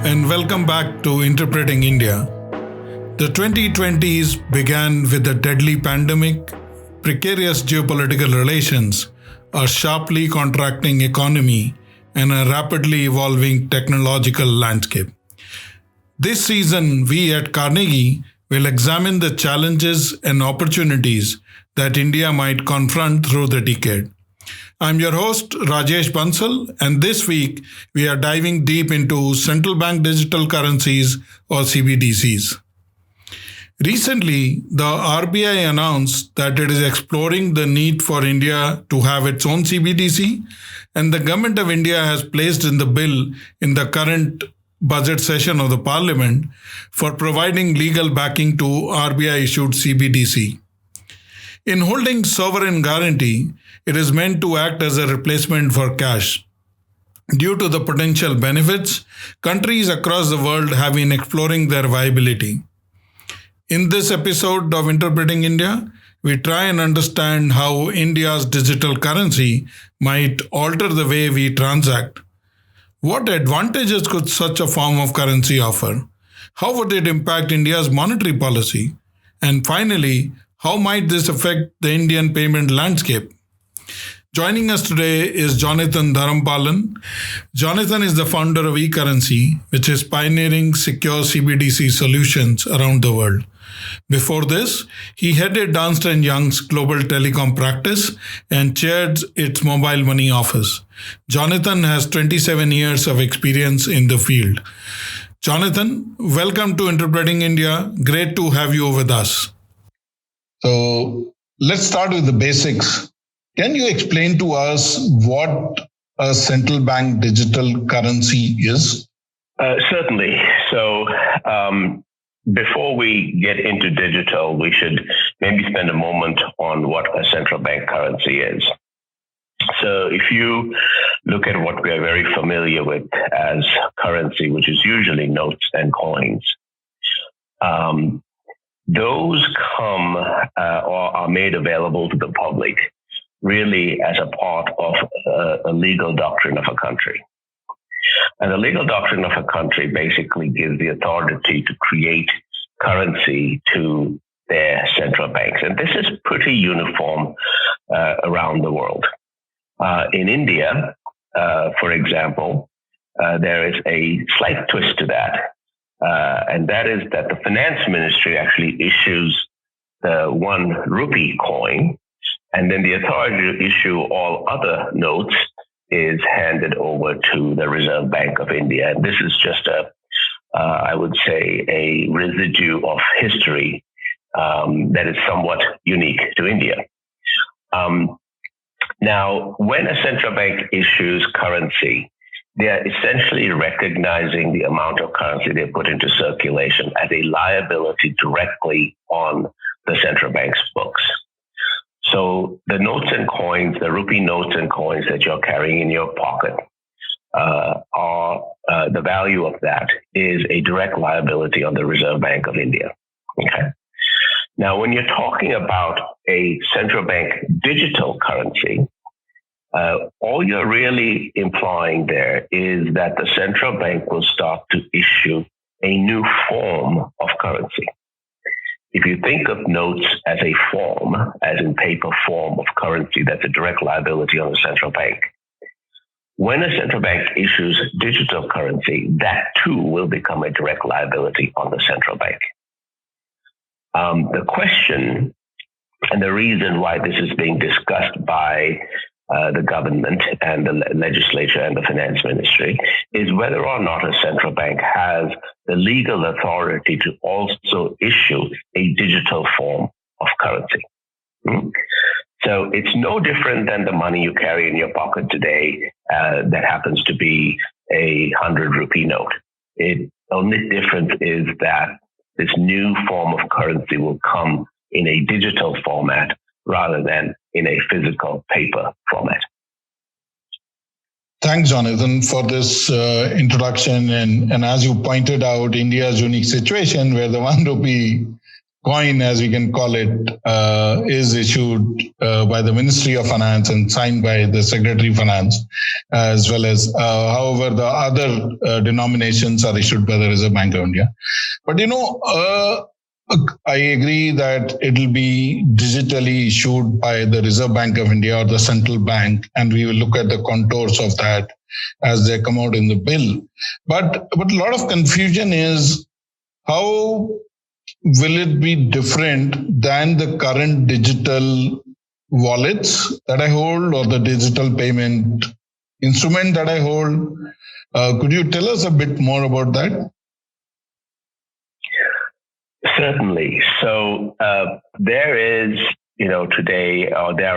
and welcome back to Interpreting India. The 2020s began with a deadly pandemic, precarious geopolitical relations, a sharply contracting economy, and a rapidly evolving technological landscape. This season, we at Carnegie will examine the challenges and opportunities that India might confront through the decade. I'm your host, Rajesh Bansal, and this week we are diving deep into Central Bank Digital Currencies or CBDCs. Recently, the RBI announced that it is exploring the need for India to have its own CBDC, and the Government of India has placed in the bill in the current budget session of the Parliament for providing legal backing to RBI-issued CBDC. In holding sovereign guarantee, it is meant to act as a replacement for cash. Due to the potential benefits, countries across the world have been exploring their viability. In this episode of Interpreting India, we try and understand how India's digital currency might alter the way we transact. What advantages could such a form of currency offer? How would it impact India's monetary policy? And finally, how might this affect the Indian payment landscape? Joining us today is Jonathan Dharmapalan. Jonathan is the founder of eCurrency, which is pioneering secure CBDC solutions around the world. Before this, he headed Ernst & Young's global telecom practice and chaired its mobile money office. Jonathan has 27 years of experience in the field. Jonathan, welcome to Interpreting India. Great to have you with us. So let's start with the basics. Can you explain to us what a central bank digital currency is? Certainly. So before we get into digital, we should maybe spend a moment on what a central bank currency is. So if you look at what we are very familiar with as currency, which is usually notes and coins, those come or are made available to the public really as a part of a legal doctrine of a country. And the legal doctrine of a country basically gives the authority to create currency to their central banks. And this is pretty uniform around the world. In India, for example, there is a slight twist to that. And that is that the finance ministry actually issues the 1 rupee coin, and then the authority to issue all other notes is handed over to the Reserve Bank of India. And this is just I would say, a residue of history that is somewhat unique to India. Now, when a central bank issues currency, they are essentially recognizing the amount of currency they put into circulation as a liability directly on the central bank's books. So the notes and coins, the rupee notes and coins that you're carrying in your pocket, the value of that is a direct liability on the Reserve Bank of India. Okay. Now, when you're talking about a central bank digital currency, all you're really implying there is that the central bank will start to issue a new form of currency. If you think of notes as a form, as in paper form of currency, that's a direct liability on the central bank. When a central bank issues digital currency, that too will become a direct liability on the central bank. The question and the reason why this is being discussed by the government and the legislature and the finance ministry is whether or not a central bank has the legal authority to also issue a digital form of currency. So it's no different than the money you carry in your pocket today that happens to be a 100 rupee note. The only difference is that this new form of currency will come in a digital format rather than in a physical paper format. Thanks, Jonathan, for this introduction. And as you pointed out, India's unique situation where the 1 rupee coin, as we can call it, is issued by the Ministry of Finance and signed by the Secretary of Finance, as well as, however, the other denominations are issued by the Reserve Bank of India. But, I agree that it will be digitally issued by the Reserve Bank of India or the central bank, and we will look at the contours of that as they come out in the bill. But a lot of confusion is how will it be different than the current digital wallets that I hold or the digital payment instrument that I hold? Could you tell us a bit more about that? Certainly. So there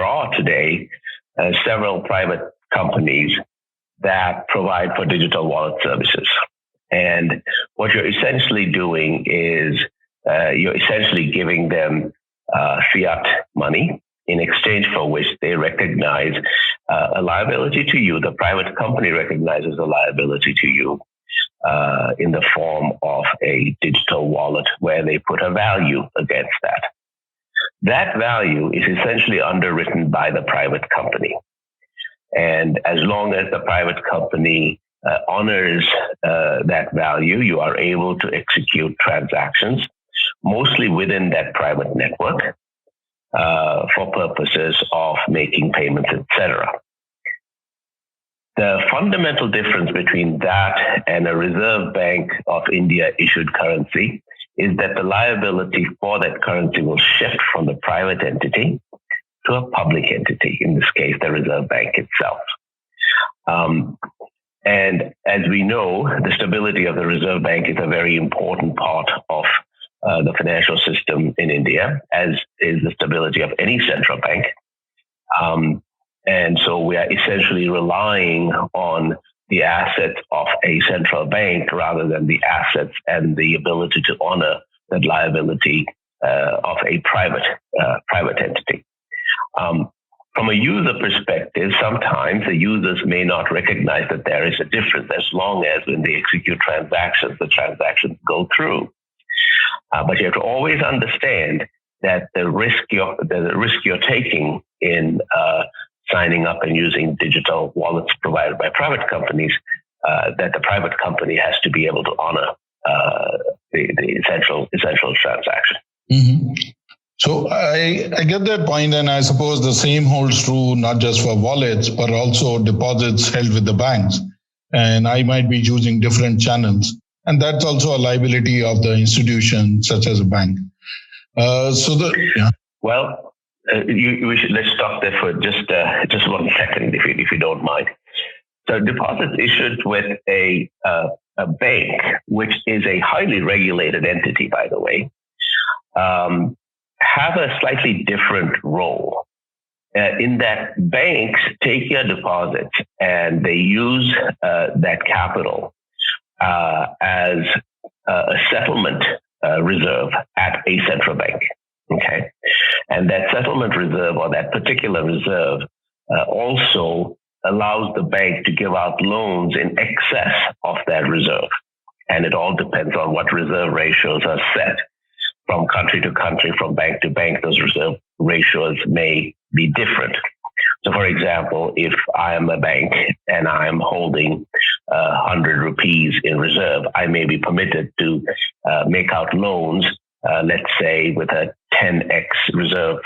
are today several private companies that provide for digital wallet services. And what you're essentially doing is you're essentially giving them fiat money in exchange for which they recognize a liability to you. The private company recognizes a liability to you in the form of a digital wallet where they put a value against that. That value is essentially underwritten by the private company. And as long as the private company honors that value, you are able to execute transactions, mostly within that private network, for purposes of making payments, etc. The fundamental difference between that and a Reserve Bank of India issued currency is that the liability for that currency will shift from the private entity to a public entity, in this case, the Reserve Bank itself. And as we know, the stability of the Reserve Bank is a very important part of the financial system in India, as is the stability of any central bank. And so we are essentially relying on the assets of a central bank rather than the assets and the ability to honor that liability of a private entity. From a user perspective, sometimes the users may not recognize that there is a difference as long as when they execute transactions, the transactions go through. But you have to always understand that the risk you're taking in signing up and using digital wallets provided by private companies, that the private company has to be able to honor the essential transaction. Mm-hmm. So I get that point, and I suppose the same holds true not just for wallets, but also deposits held with the banks. And I might be using different channels. And that's also a liability of the institution, such as a bank. Well, let's stop there for just 1 second, if you don't mind. So deposits issued with a bank, which is a highly regulated entity, by the way, have a slightly different role. In that banks take your deposits and they use that capital as a settlement reserve at a central bank. Okay, and that settlement reserve or that particular reserve also allows the bank to give out loans in excess of that reserve. And it all depends on what reserve ratios are set from country to country, from bank to bank. Those reserve ratios may be different. So, for example, if I am a bank and I am holding 100 rupees in reserve, I may be permitted to make out loans, let's say, with a 10x reserve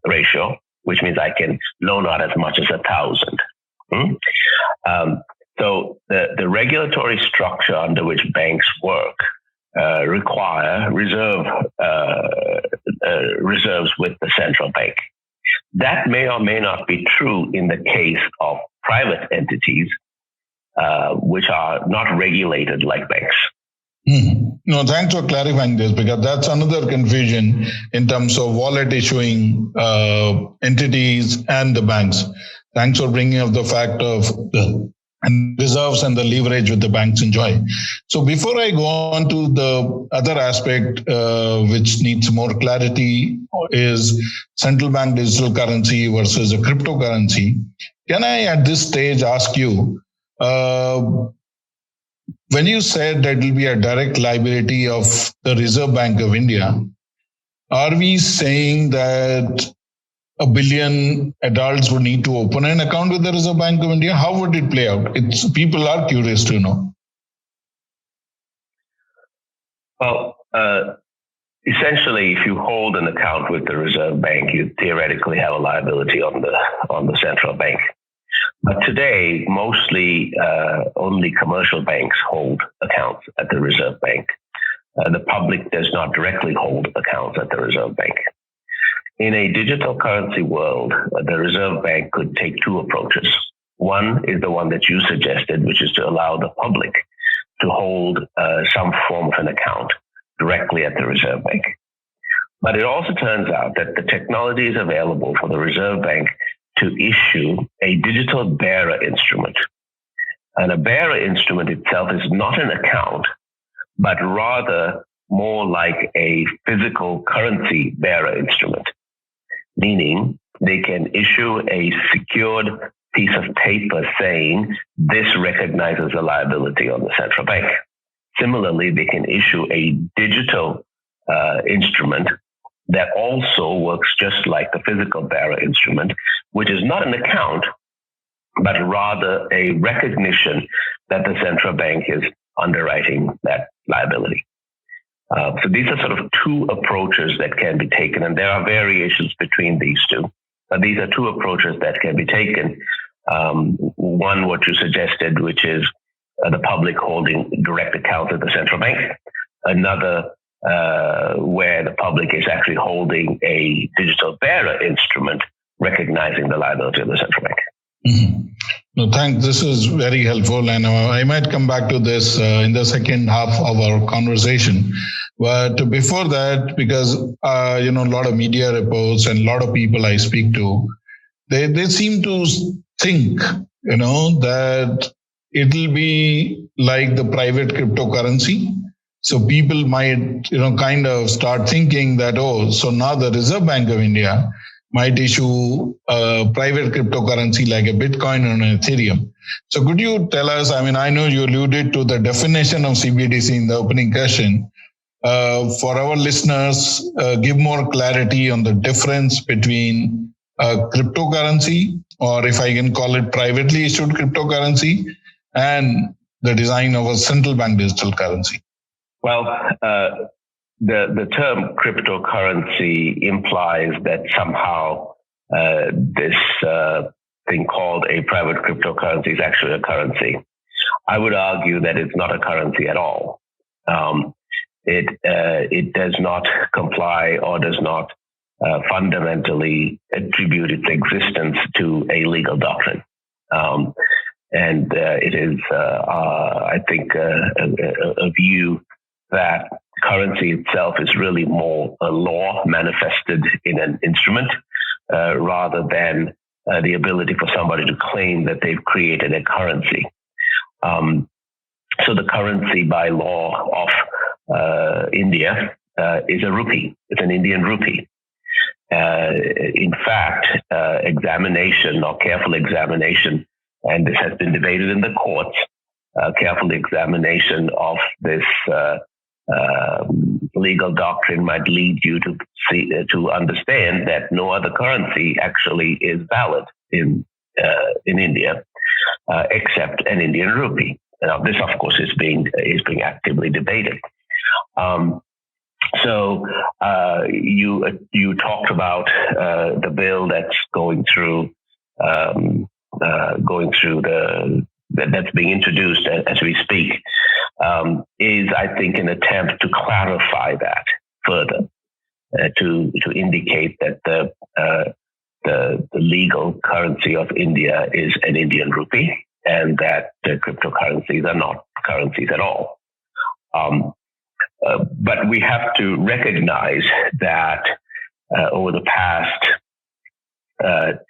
ratio, which means I can loan out as much as 1,000. So the regulatory structure under which banks work require reserves with the central bank. That may or may not be true in the case of private entities, which are not regulated like banks. No, thanks for clarifying this, because that's another confusion in terms of wallet issuing entities and the banks. Thanks for bringing up the fact of the reserves and the leverage with the banks enjoy. So before I go on to the other aspect, which needs more clarity, is central bank digital currency versus a cryptocurrency. Can I at this stage ask you, when you said that it will be a direct liability of the Reserve Bank of India, are we saying that 1 billion adults would need to open an account with the Reserve Bank of India? How would it play out? People are curious to know. Well, essentially, if you hold an account with the Reserve Bank, you theoretically have a liability on the central bank. But today, mostly only commercial banks hold accounts at the Reserve Bank. The public does not directly hold accounts at the Reserve Bank. In a digital currency world, the Reserve Bank could take two approaches. One is the one that you suggested, which is to allow the public to hold some form of an account directly at the Reserve Bank. But it also turns out that the technology is available for the Reserve Bank to issue a digital bearer instrument. And a bearer instrument itself is not an account, but rather more like a physical currency bearer instrument, meaning they can issue a secured piece of paper saying this recognizes a liability on the central bank. Similarly, they can issue a digital instrument that also works just like the physical bearer instrument, which is not an account, but rather a recognition that the central bank is underwriting that liability. So these are sort of two approaches that can be taken, and there are variations between these two. But these are two approaches that can be taken. One, what you suggested, which is the public holding direct accounts at the central bank. Another, where the public is actually holding a digital bearer instrument recognizing the liability of the central bank. Mm-hmm. No, thanks. This is very helpful, and I might come back to this in the second half of our conversation. But before that, because a lot of media reports and a lot of people I speak to, they seem to think that it'll be like the private cryptocurrency. So people might kind of start thinking that, so now the Reserve Bank of India might issue a private cryptocurrency like a Bitcoin or an Ethereum. So could you tell us, I know you alluded to the definition of CBDC in the opening question. For our listeners, give more clarity on the difference between cryptocurrency, or if I can call it privately issued cryptocurrency, and the design of a central bank digital currency. Well, the term cryptocurrency implies that somehow this thing called a private cryptocurrency is actually a currency. I would argue that it's not a currency at all. It does not comply or does not fundamentally attribute its existence to a legal doctrine. And it is, I think, a view that currency itself is really more a law manifested in an instrument rather than the ability for somebody to claim that they've created a currency. So the currency by law of India is a rupee. It's an Indian rupee. In fact, examination or careful examination, and this has been debated in the courts, careful examination of this legal doctrine might lead you to understand that no other currency actually is valid in India except an Indian rupee. Now, this, of course, is being actively debated. So you talked about the bill that's going through that's being introduced as we speak, is, I think, an attempt to clarify that further, to indicate that the legal currency of India is an Indian rupee, and that the cryptocurrencies are not currencies at all. But we have to recognize that over the past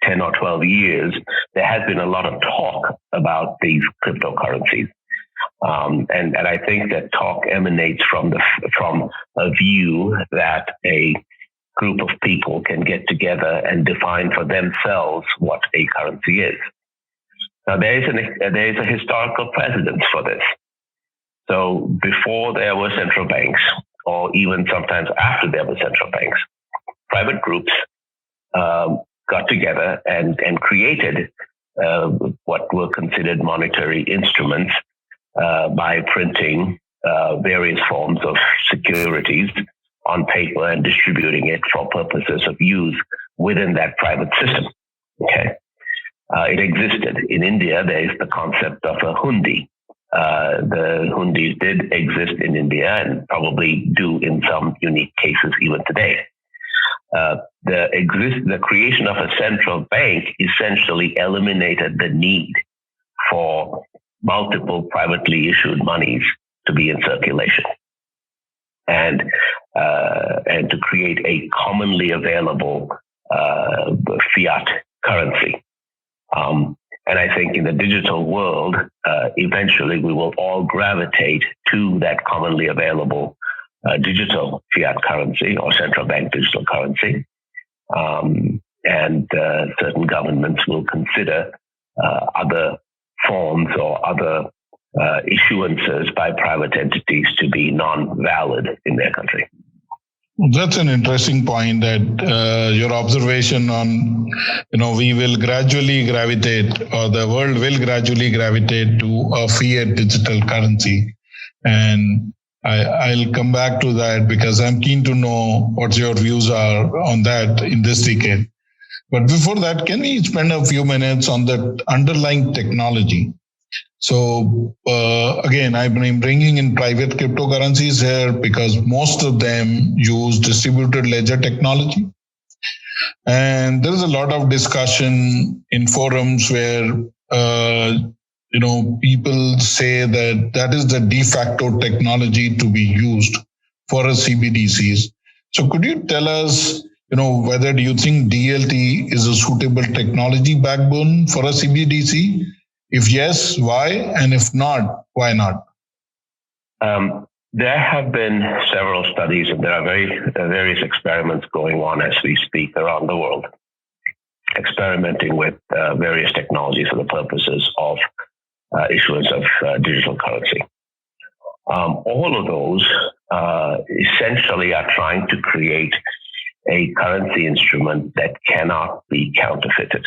10 or 12 years, there has been a lot of talk about these cryptocurrencies. And I think that talk emanates from a view that a group of people can get together and define for themselves what a currency is. Now, there is a historical precedent for this. So before there were central banks, or even sometimes after there were central banks, private groups got together and created what were considered monetary instruments by printing various forms of securities on paper and distributing it for purposes of use within that private system. Okay, it existed in India. There is the concept of a hundi. The hundis did exist in India and probably do in some unique cases even today. The creation of a central bank essentially eliminated the need for multiple privately issued monies to be in circulation, and to create a commonly available fiat currency. And I think in the digital world, eventually we will all gravitate to that commonly available digital fiat currency or central bank digital currency. And certain governments will consider other forms or other issuances by private entities to be non-valid in their country. That's an interesting point, that your observation on, we will gradually gravitate, or the world will gradually gravitate to a fiat digital currency. And I'll come back to that because I'm keen to know what your views are on that in this decade. But before that, can we spend a few minutes on the underlying technology? So again, I've been bringing in private cryptocurrencies here because most of them use distributed ledger technology. And there's a lot of discussion in forums where, people say that is the de facto technology to be used for a CBDCs. So could you tell us, whether do you think DLT is a suitable technology backbone for a CBDC? If yes, why? And if not, why not? There have been several studies, and there are various experiments going on as we speak around the world, experimenting with various technologies for the purposes of issuance of digital currency. All of those essentially are trying to create a currency instrument that cannot be counterfeited,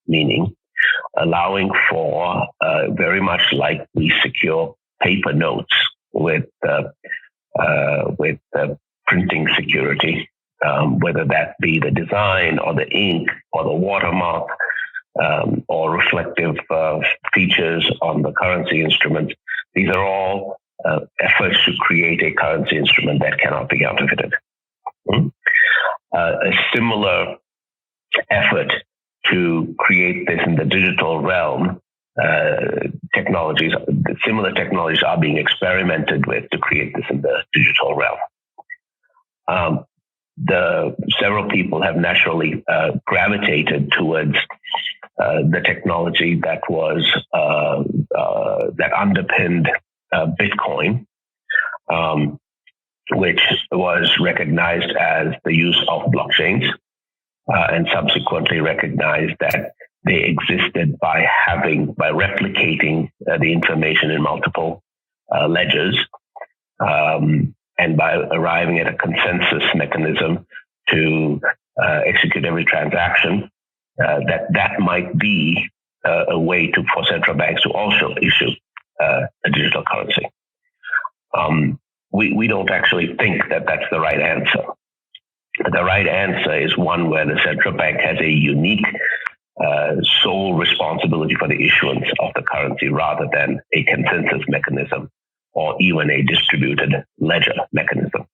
meaning allowing for very much like we secure paper notes with printing security, whether that be the design or the ink or the watermark or reflective features on the currency instruments. These are all efforts to create a currency instrument that cannot be counterfeited. A similar effort to create this in the digital realm, similar technologies are being experimented with to create this in the digital realm. Several people have naturally gravitated towards the technology that was that underpinned Bitcoin, which was recognized as the use of blockchains. And subsequently recognized that they existed by replicating the information in multiple ledgers, and by arriving at a consensus mechanism to execute every transaction, that might be a way for central banks to also issue a digital currency. We don't actually think that that's the right answer. The right answer is one where the central bank has a unique sole responsibility for the issuance of the currency rather than a consensus mechanism or even a distributed ledger mechanism.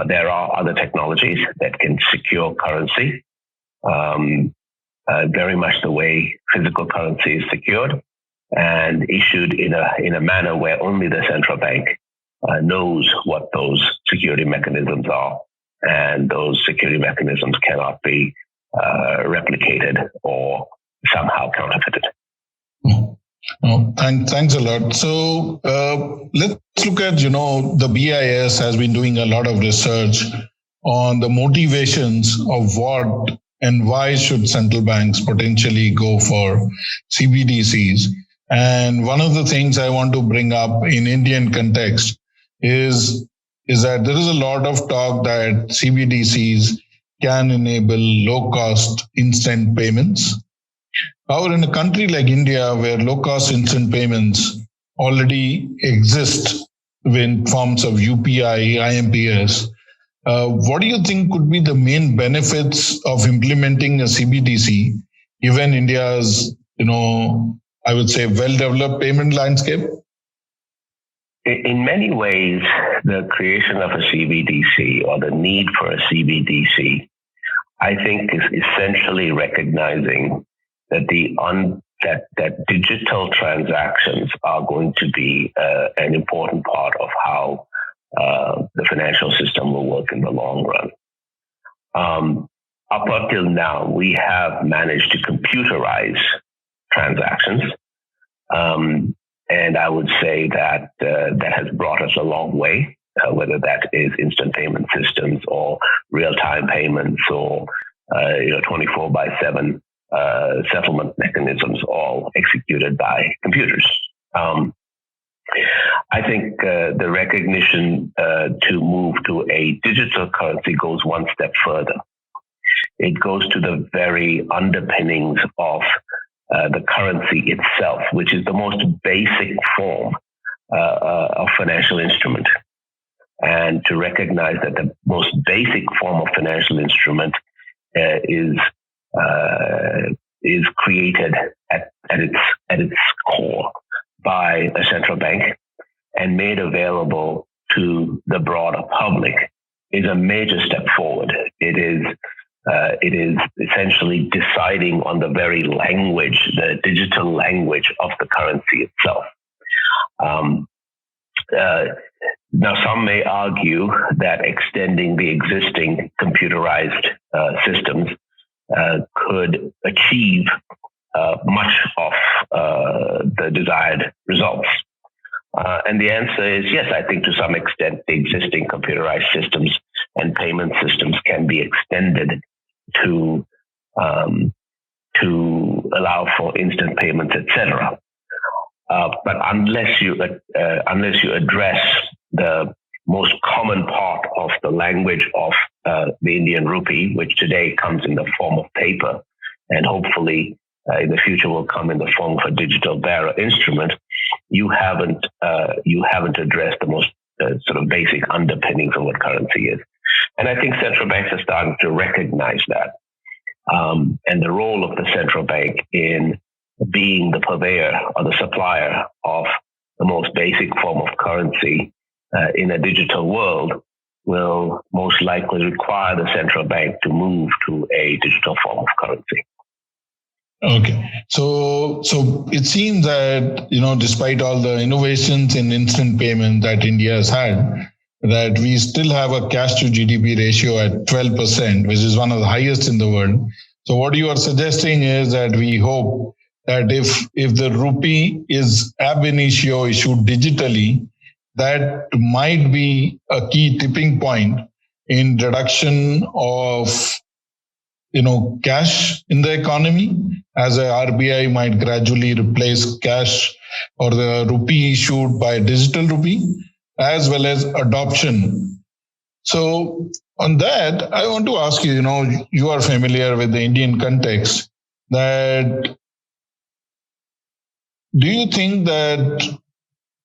There are other technologies that can secure currency, very much the way physical currency is secured and issued in a manner where only the central bank knows what those security mechanisms are. And those security mechanisms cannot be replicated or somehow counterfeited. Oh, thanks a lot. So let's look at, the BIS has been doing a lot of research on the motivations of what and why should central banks potentially go for CBDCs. And one of the things I want to bring up in Indian context is, is that there is a lot of talk that CBDCs can enable low-cost instant payments. However, in a country like India, where low-cost instant payments already exist in forms of UPI, IMPS, what do you think could be the main benefits of implementing a CBDC, given India's, I would say, well-developed payment landscape? In many ways, the creation of a CBDC or the need for a CBDC, I think, is essentially recognizing that that digital transactions are going to be an important part of how the financial system will work in the long run. Up until now, we have managed to computerize transactions. And I would say that that has brought us a long way, whether that is instant payment systems or real-time payments or 24/7 settlement mechanisms, all executed by computers. I think the recognition to move to a digital currency goes one step further. It goes to the very underpinnings of the currency itself, which is the most basic form of financial instrument. And to recognize that the most basic form of financial instrument is created at its core by a central bank and made available to the broader public is a major step forward. It is essentially deciding on the very language, the digital language of the currency itself. Now, some may argue that extending the existing computerized systems could achieve much of the desired results. And the answer is yes. I think to some extent the existing computerized systems and payment systems can be extended to allow for instant payments, etc. But unless you address the most common part of the language of the Indian rupee, which today comes in the form of paper, and hopefully in the future will come in the form of a digital bearer instrument, you haven't addressed the most sort of basic underpinnings of what currency is. And I think central banks are starting to recognize that. And the role of the central bank in being the purveyor or the supplier of the most basic form of currency in a digital world will most likely require the central bank to move to a digital form of currency. Okay. So it seems that, despite all the innovations in instant payment that India has had, that we still have a cash to GDP ratio at 12%, which is one of the highest in the world. So what you are suggesting is that we hope that if the rupee is ab initio issued digitally, that might be a key tipping point in reduction of cash in the economy, as a RBI might gradually replace cash or the rupee issued by digital rupee, as well as adoption. So on that, I want to ask you, you are familiar with the Indian context, that do you think that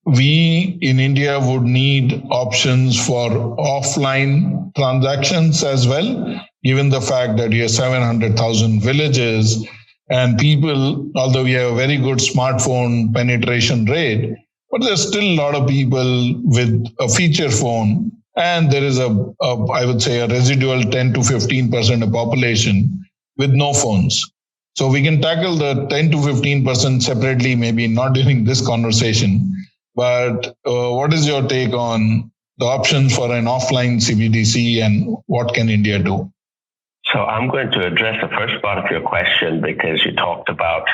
we in India would need options for offline transactions as well, given the fact that we have 700,000 villages and people, although we have a very good smartphone penetration rate, but there's still a lot of people with a feature phone, and there is I would say a residual 10 to 15% of population with no phones. So we can tackle the 10 to 15% separately, maybe not during this conversation. But what is your take on the options for an offline CBDC and what can India do? So I'm going to address the first part of your question because you talked about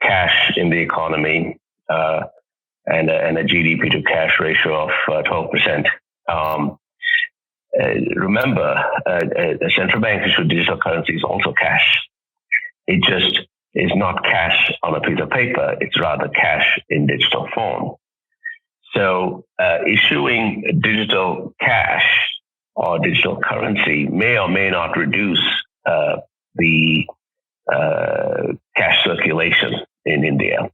cash in the economy and a GDP to cash ratio of 12%. Remember, the central bank issued digital currency is also cash. It just is not cash on a piece of paper. It's rather cash in digital form. So issuing digital cash or digital currency may or may not reduce the cash circulation in India.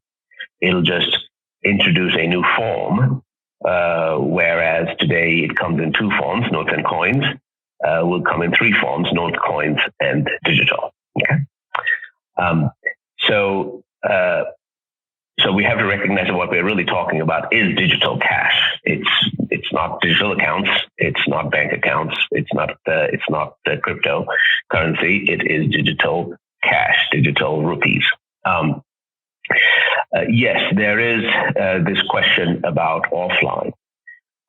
It'll just introduce a new form, whereas today it comes in two forms, notes and coins. Will come in three forms, notes, coins, and digital. Okay. So we have to recognize that what we're really talking about is digital cash. It's not digital accounts. It's not bank accounts. It's not cryptocurrency. It is digital cash, digital rupees. Yes, there is this question about offline.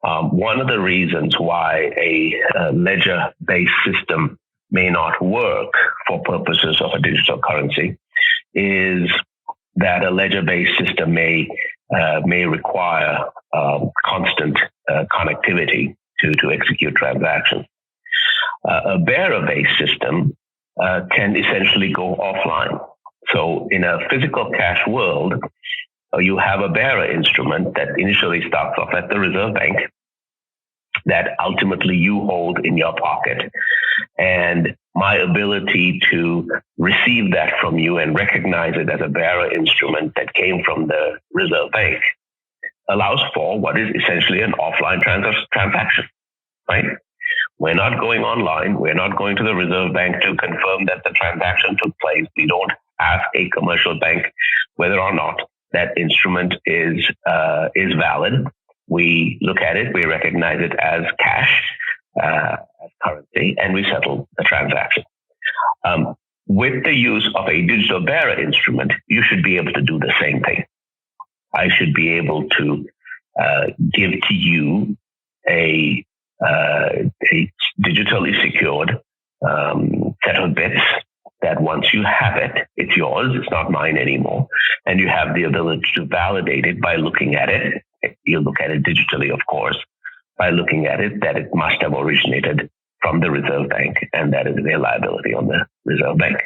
One of the reasons why a ledger-based system may not work for purposes of a digital currency is that a ledger-based system may require constant connectivity to execute transactions. A bearer-based system can essentially go offline. So in a physical cash world, you have a bearer instrument that initially starts off at the Reserve Bank that ultimately you hold in your pocket. And my ability to receive that from you and recognize it as a bearer instrument that came from the Reserve Bank allows for what is essentially an offline transaction, right? We're not going online. We're not going to the Reserve Bank to confirm that the transaction took place. We don't ask a commercial bank whether or not that instrument is valid. We look at it, we recognize it as cash, as currency, and we settle the transaction. With the use of a digital bearer instrument, you should be able to do the same thing. I should be able to give to you a digitally secured set of bits that once you have it, it's yours, it's not mine anymore. And you have the ability to validate it by looking at it. You look at it digitally, of course, by looking at it, that it must have originated from the Reserve Bank, and that is their liability on the Reserve Bank.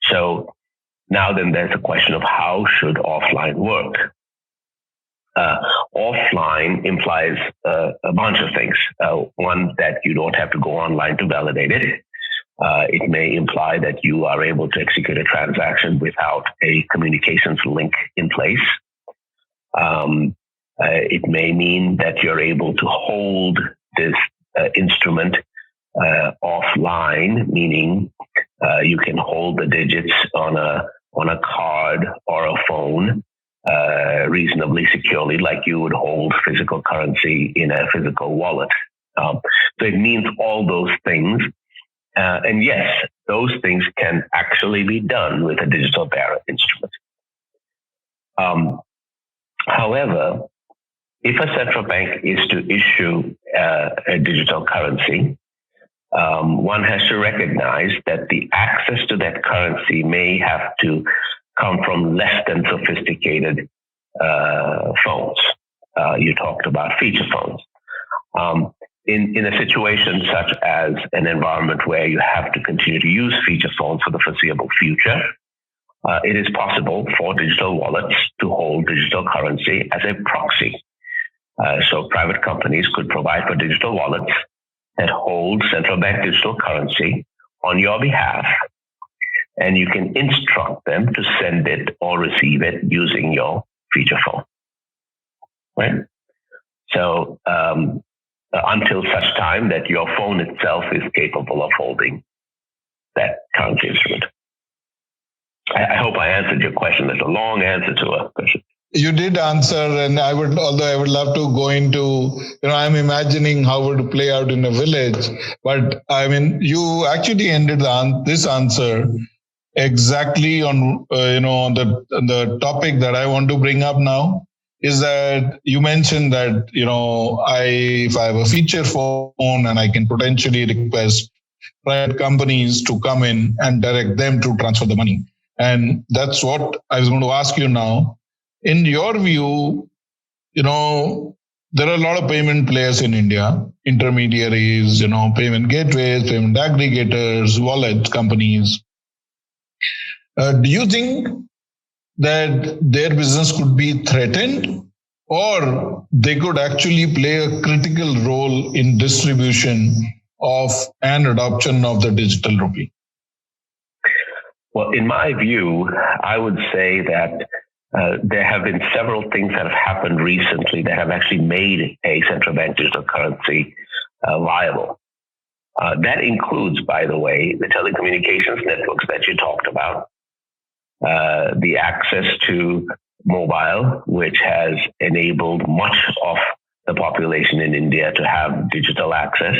So now then there's a question of how should offline work? Offline implies a bunch of things. One, that you don't have to go online to validate it. It may imply that you are able to execute a transaction without a communications link in place. It may mean that you're able to hold this instrument offline, meaning you can hold the digits on a card or a phone reasonably securely, like you would hold physical currency in a physical wallet. So it means all those things. And yes, those things can actually be done with a digital bearer instrument. However, if a central bank is to issue a digital currency, one has to recognize that the access to that currency may have to come from less than sophisticated phones. You talked about feature phones. In a situation such as an environment where you have to continue to use feature phones for the foreseeable future, it is possible for digital wallets to hold digital currency as a proxy. So private companies could provide for digital wallets that hold central bank digital currency on your behalf, and you can instruct them to send it or receive it using your feature phone. Right? So until such time that your phone itself is capable of holding that currency instrument. I hope I answered your question. That's a long answer to a question. You did answer, and although I would love to go into, I'm imagining how it would play out in a village, but I mean, you actually ended this answer exactly on, on the topic that I want to bring up now, is that you mentioned that, if I have a feature phone and I can potentially request private companies to come in and direct them to transfer the money. And that's what I was going to ask you now. In your view, there are a lot of payment players in India, intermediaries, payment gateways, payment aggregators, wallet companies. Do you think that their business could be threatened or they could actually play a critical role in distribution of and adoption of the digital rupee? Well, in my view, I would say that there have been several things that have happened recently that have actually made a central bank digital currency viable. That includes, by the way, the telecommunications networks that you talked about, the access to mobile, which has enabled much of the population in India to have digital access,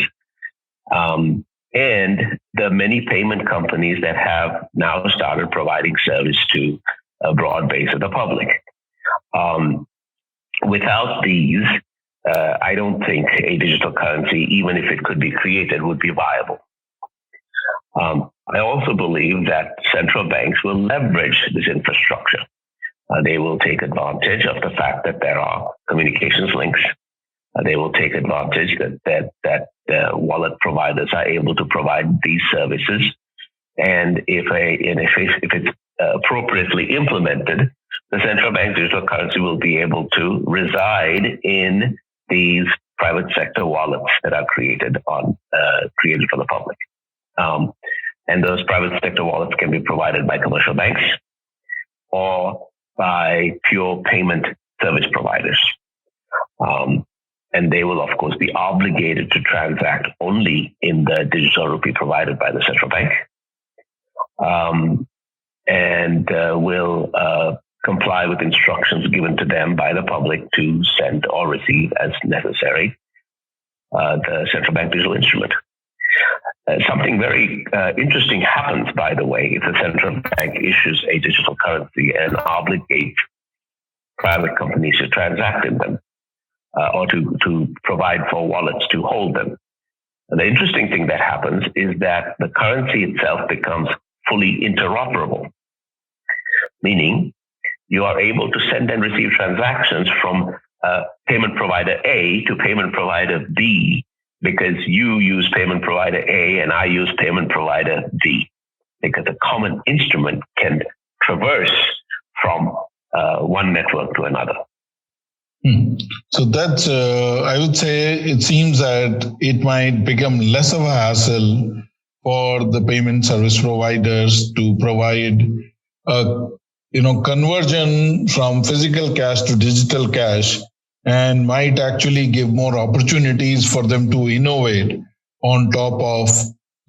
and the many payment companies that have now started providing service to a broad base of the public. Without these, I don't think a digital currency, even if it could be created, would be viable. I also believe that central banks will leverage this infrastructure. They will take advantage of the fact that there are communications links. They will take advantage that wallet providers are able to provide these services, and if it's appropriately implemented, the central bank digital currency will be able to reside in these private sector wallets that are created for the public. And those private sector wallets can be provided by commercial banks or by pure payment service providers. And they will, of course, be obligated to transact only in the digital rupee provided by the central bank, and will comply with instructions given to them by the public to send or receive as necessary the central bank digital instrument. Something very interesting happens, by the way, if the central bank issues a digital currency and obligates private companies to transact in them, or to provide for wallets to hold them. And the interesting thing that happens is that the currency itself becomes fully interoperable, meaning you are able to send and receive transactions from payment provider A to payment provider B, because you use payment provider A and I use payment provider B, because a common instrument can traverse from one network to another. So that's, I would say, it seems that it might become less of a hassle for the payment service providers to provide conversion from physical cash to digital cash, and might actually give more opportunities for them to innovate on top of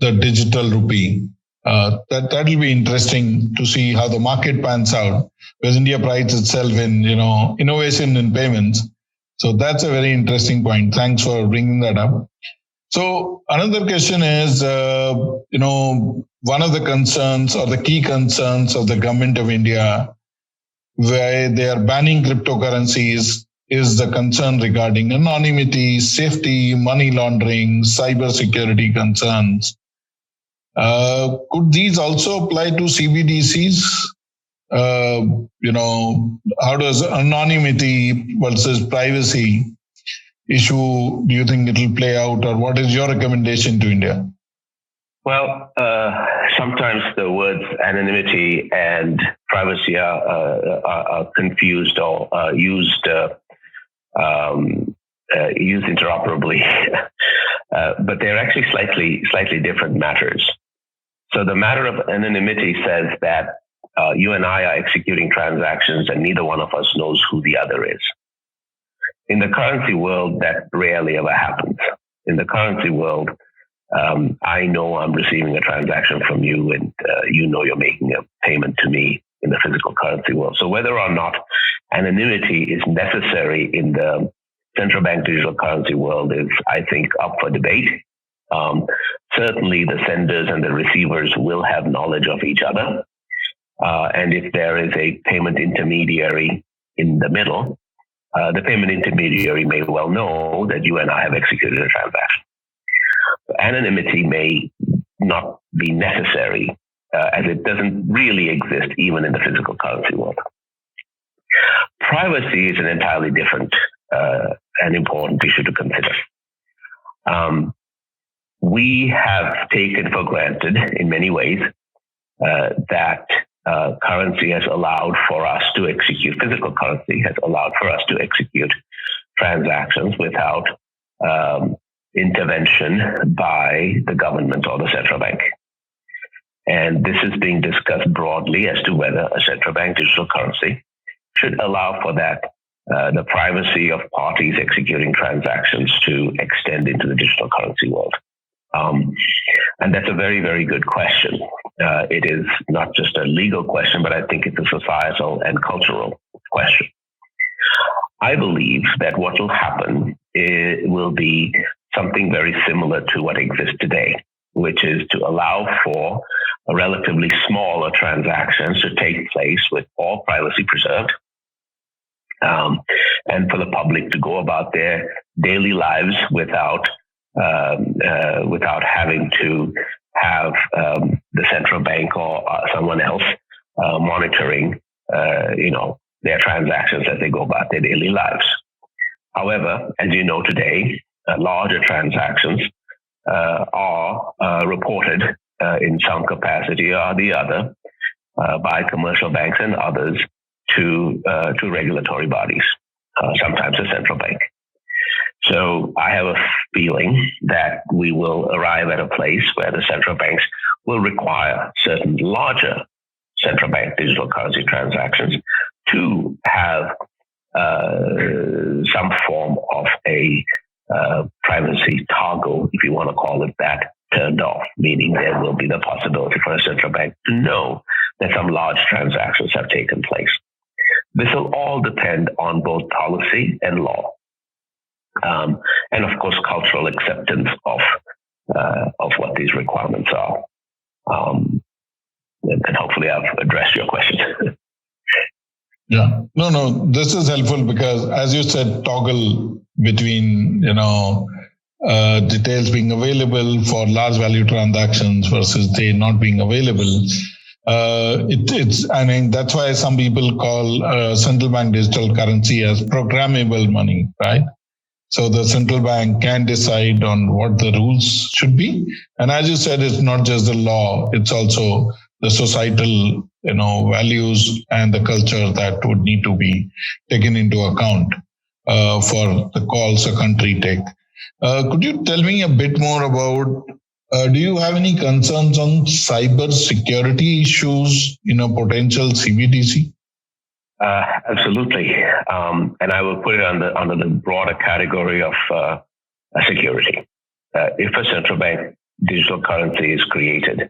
the digital rupee. That will be interesting to see how the market pans out, because India prides itself in innovation in payments. So that's a very interesting point. Thanks for bringing that up. So another question is, one of the concerns or the key concerns of the government of India, where they are banning cryptocurrencies, is the concern regarding anonymity, safety, money laundering, cyber security concerns. Could these also apply to CBDCs? How does anonymity versus privacy issue, do you think it will play out, or what is your recommendation to India? Well, sometimes the words anonymity and privacy are confused or used interoperably, but they're actually slightly different matters. So the matter of anonymity says that you and I are executing transactions and neither one of us knows who the other is. In the currency world, that rarely ever happens. In the currency world, I know I'm receiving a transaction from you, and you know you're making a payment to me in the physical currency world. So whether or not anonymity is necessary in the central bank digital currency world is, I think, up for debate. Certainly the senders and the receivers will have knowledge of each other. And if there is a payment intermediary in the middle, the payment intermediary may well know that you and I have executed a transaction. Anonymity may not be necessary, as it doesn't really exist even in the physical currency world. Privacy is an entirely different and important issue to consider. We have taken for granted in many ways that currency has allowed for us to execute, physical currency has allowed for us to execute transactions without intervention by the government or the central bank. And this is being discussed broadly as to whether a central bank digital currency should allow for that, the privacy of parties executing transactions to extend into the digital currency world. And that's a very, very good question. It is not just a legal question, but I think it's a societal and cultural question. I believe that what will happen will be something very similar to what exists today, which is to allow for a relatively smaller transactions to take place with all privacy preserved, and for the public to go about their daily lives without having to have the central bank or someone else monitoring, their transactions as they go about their daily lives. However, as you know today, larger transactions are reported in some capacity or the other by commercial banks and others to regulatory bodies, sometimes the central bank. So I have a feeling that we will arrive at a place where the central banks will require certain larger central bank digital currency transactions to have some form of a privacy toggle, if you want to call it that, turned off, meaning there will be the possibility for a central bank to know that some large transactions have taken place. This will all depend on both policy and law. And of course, cultural acceptance of what these requirements are. And hopefully I've addressed your question. Yeah, no, this is helpful because as you said, toggle between, details being available for large value transactions versus they not being available. That's why some people call central bank digital currency as programmable money, right? So the central bank can decide on what the rules should be. And as you said, it's not just the law, it's also the societal, values and the culture that would need to be taken into account for the calls a country take. Could you tell me a bit more about, do you have any concerns on cyber security issues in a potential CBDC? Absolutely. And I will put it under the broader category of security. If a central bank digital currency is created,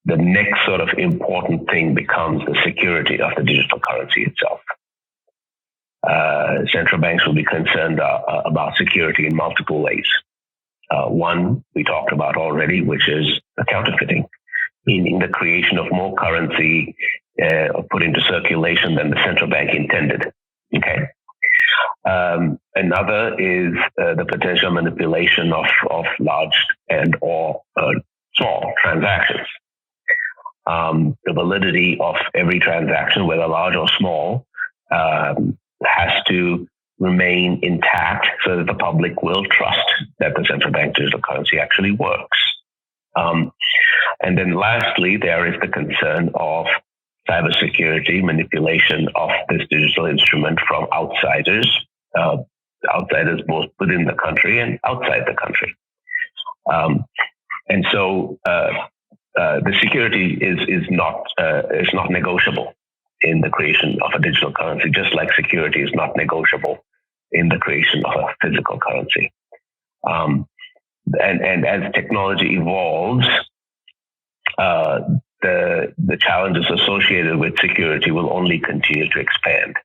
the next sort of important thing becomes the security of the digital currency itself. Central banks will be concerned about security in multiple ways. One, we talked about already, which is the counterfeiting, meaning the creation of more currency put into circulation than the central bank intended. Okay. Another is the potential manipulation of large and or small transactions. The validity of every transaction, whether large or small, has to remain intact so that the public will trust that the central bank digital currency actually works. And then lastly, there is the concern of cybersecurity, manipulation of this digital instrument from outsiders both within the country and outside the country. And so the security is not negotiable in the creation of a digital currency, just like security is not negotiable in the creation of a physical currency. And as technology evolves, the challenges associated with security will only continue to expand.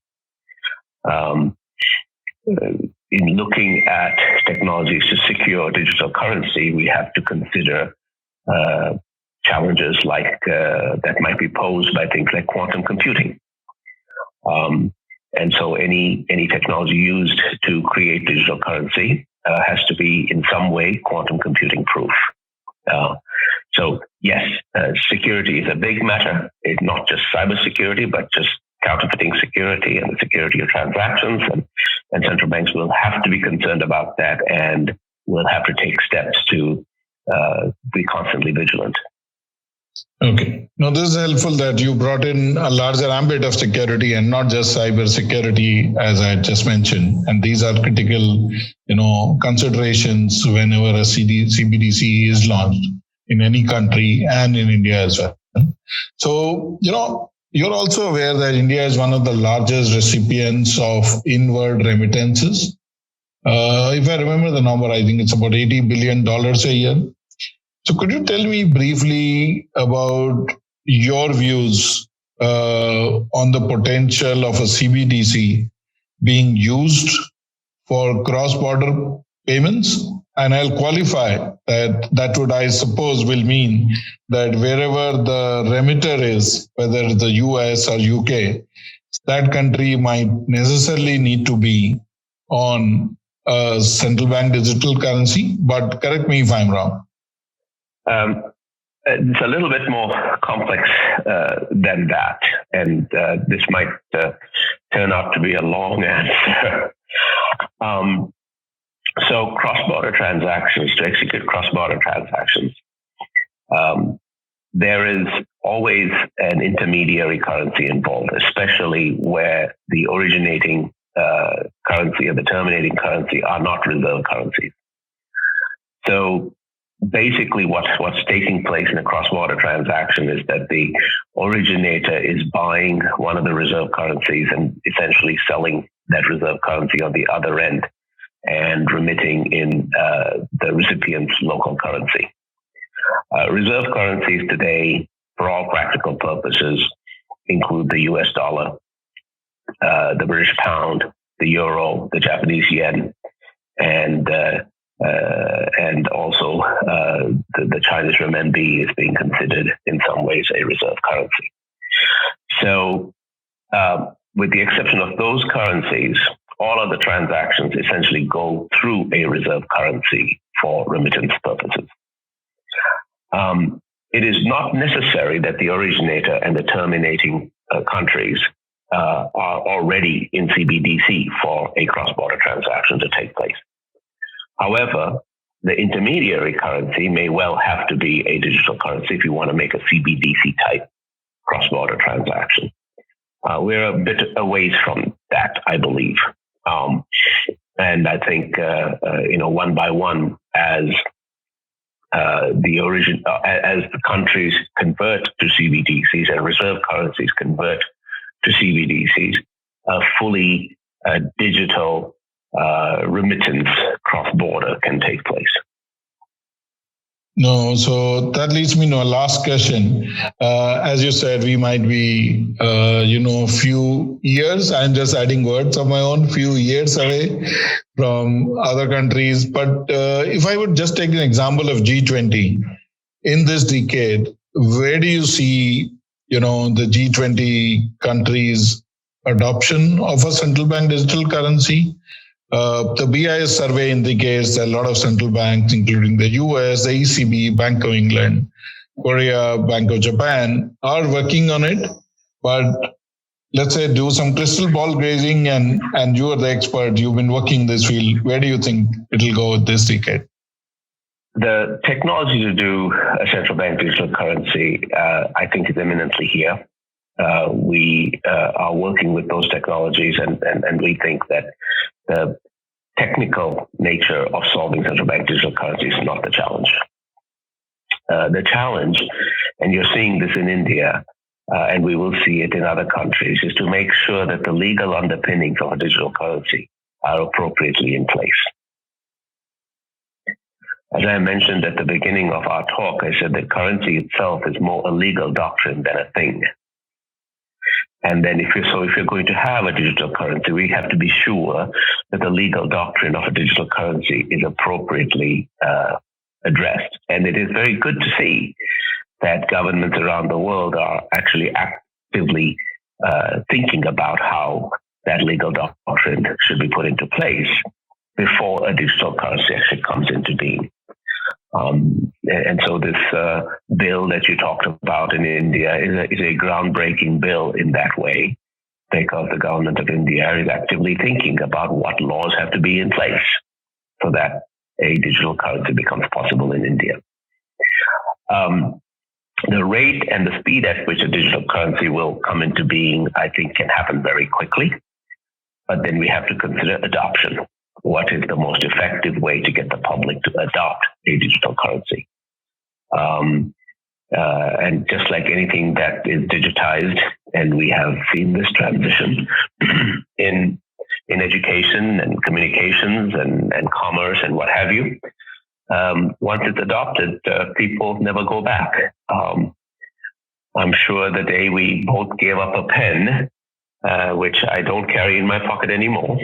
In looking at technologies to secure digital currency, we have to consider challenges like that might be posed by things like quantum computing. And so any technology used to create digital currency has to be in some way quantum computing proof. So yes, security is a big matter. It's not just cybersecurity, but just counterfeiting security and the security of transactions. And central banks will have to be concerned about that and will have to take steps to be constantly vigilant. Okay. Now, this is helpful that you brought in a larger ambit of security and not just cyber security, as I just mentioned. And these are critical, considerations whenever a CBDC is launched in any country and in India as well. So, you're also aware that India is one of the largest recipients of inward remittances. If I remember the number, I think it's about $80 billion a year. So could you tell me briefly about your views on the potential of a CBDC being used for cross-border payments? And I'll qualify that would, I suppose, will mean that wherever the remitter is, whether it's the US or UK, that country might necessarily need to be on a central bank digital currency. But correct me if I'm wrong. It's a little bit more complex than that, and this might turn out to be a long answer. So cross-border transactions, to execute cross-border transactions, there is always an intermediary currency involved, especially where the originating currency and the terminating currency are not reserve currencies. So basically what's taking place in a cross-border transaction is that the originator is buying one of the reserve currencies and essentially selling that reserve currency on the other end and remitting in the recipient's local currency. Reserve currencies today, for all practical purposes, include the US dollar, the British pound, the euro, the Japanese yen, and also the Chinese renminbi is being considered in some ways a reserve currency. So with the exception of those currencies, all of the transactions essentially go through a reserve currency for remittance purposes. It is not necessary that the originator and the terminating countries are already in CBDC for a cross-border transaction to take place. However, the intermediary currency may well have to be a digital currency if you want to make a CBDC type cross-border transaction. We're a bit away from that, I believe. And I think, one by one, as the countries convert to CBDCs and reserve currencies convert to CBDCs, a fully digital remittance cross-border can take place. No, so that leads me to a last question. As you said, we might be, a few years, I'm just adding words of my own, few years away from other countries. But if I would just take an example of G20, in this decade, where do you see, the G20 countries' adoption of a central bank digital currency? The BIS survey indicates that a lot of central banks, including the US, the ECB, Bank of England, Korea, Bank of Japan, are working on it. But let's say do some crystal ball gazing, and you are the expert, you've been working in this field. Where do you think it'll go this decade? The technology to do a central bank digital currency, I think, is imminently here. We are working with those technologies, and we think that the technical nature of solving central bank digital currency is not the challenge. The challenge, and you're seeing this in India, and we will see it in other countries, is to make sure that the legal underpinnings of a digital currency are appropriately in place. As I mentioned at the beginning of our talk, I said that currency itself is more a legal doctrine than a thing. And then if you're going to have a digital currency, we have to be sure that the legal doctrine of a digital currency is appropriately addressed. And it is very good to see that governments around the world are actually actively thinking about how that legal doctrine should be put into place before a digital currency actually comes into being. And so this bill that you talked about in India is a groundbreaking bill in that way, because the government of India is actively thinking about what laws have to be in place so that a digital currency becomes possible in India. The rate and the speed at which a digital currency will come into being, I think, can happen very quickly. But then we have to consider adoption. What is the most effective way to get the public to adopt a digital currency? And just like anything that is digitized, and we have seen this transition in education and communications and commerce and what have you, once it's adopted, people never go back. I'm sure the day we both gave up a pen, which I don't carry in my pocket anymore,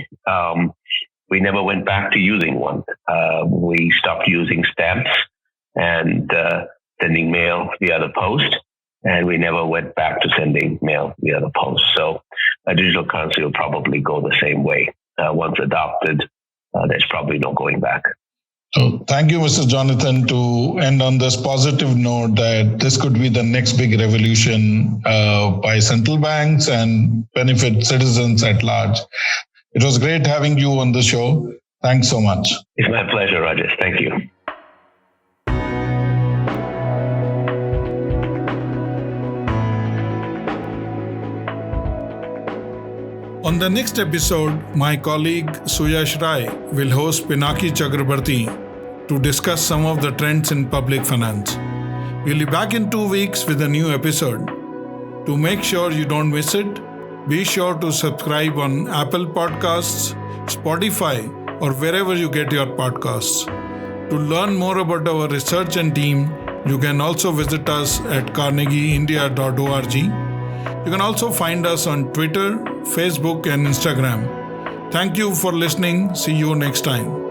we never went back to using one. We stopped using stamps and sending mail via the post, and we never went back to sending mail via the post. So a digital currency will probably go the same way. Once adopted, there's probably no going back. So thank you, Mr. Jonathan, to end on this positive note that this could be the next big revolution by central banks and benefit citizens at large. It was great having you on the show. Thanks so much. It's my pleasure, Rajesh. Thank you. On the next episode, my colleague Suyash Rai will host Pinaki Chakrabarti to discuss some of the trends in public finance. We'll be back in 2 weeks with a new episode. To make sure you don't miss it, be sure to subscribe on Apple Podcasts, Spotify, or wherever you get your podcasts. To learn more about our research and team, you can also visit us at carnegieindia.org. You can also find us on Twitter, Facebook, and Instagram. Thank you for listening. See you next time.